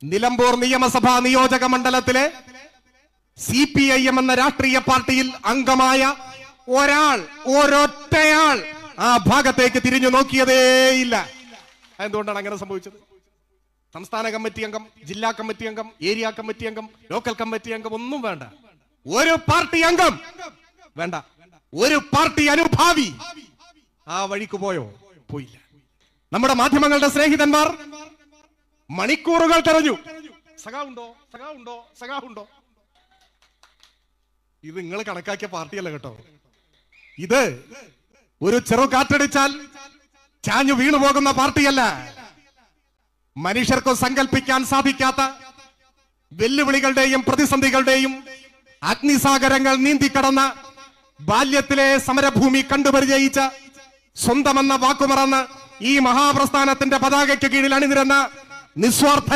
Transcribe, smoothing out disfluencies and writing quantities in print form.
നിലമ്പൂർ നിയമസഭാ നിയോജക മണ്ഡലത്തിലെ CPIM എന്ന രാഷ്ട്രീയ പാർട്ടിയിൽ അംഗമായ ഒരൊറ്റയാൾ ആ ഭാഗത്തേക്ക് തിരിഞ്ഞു നോക്കിയതേയില്ല. എന്തുകൊണ്ടാണ് അങ്ങനെ സംഭവിച്ചത്? സംസ്ഥാന കമ്മിറ്റി അംഗം, ജില്ലാ കമ്മിറ്റി അംഗം, ഏരിയ കമ്മിറ്റി അംഗം, ലോക്കൽ കമ്മിറ്റി അംഗം ഒന്നും വേണ്ട. ഒരു പാർട്ടി അംഗം വേണ്ട, ഒരു പാർട്ടി അനുഭാവി ആ വഴിക്ക് പോയോ? പോയില്ല. നമ്മുടെ മാധ്യമങ്ങളുടെ സ്നേഹിതന്മാർ മണിക്കൂറുകൾ തെരഞ്ഞു. സഖാവുണ്ടോ, സഖാവുണ്ടോ, സഖാവുണ്ടോ? ഇത് നിങ്ങൾ കണക്കാക്കിയ പാർട്ടിയല്ല കേട്ടോ. ഇത് ഒരു ചെറു കാറ്റടിച്ചാൽ ചാഞ്ഞു വീണു പോകുന്ന പാർട്ടിയല്ല. മനുഷ്യർക്ക് സങ്കല്പിക്കാൻ സാധിക്കാത്ത വെല്ലുവിളികളുടെയും പ്രതിസന്ധികളുടെയും അഗ്നിസാഗരങ്ങൾ നീന്തിക്കടന്ന ബാല്യത്തിലെ സമരഭൂമി കണ്ടുപരിചയിച്ച സ്വന്തമെന്ന വാക്കുമറന്ന് ഈ മഹാപ്രസ്ഥാനത്തിന്റെ പതാകയ്ക്ക് കീഴിൽ അണിനിരന്ന നിസ്വാർത്ഥ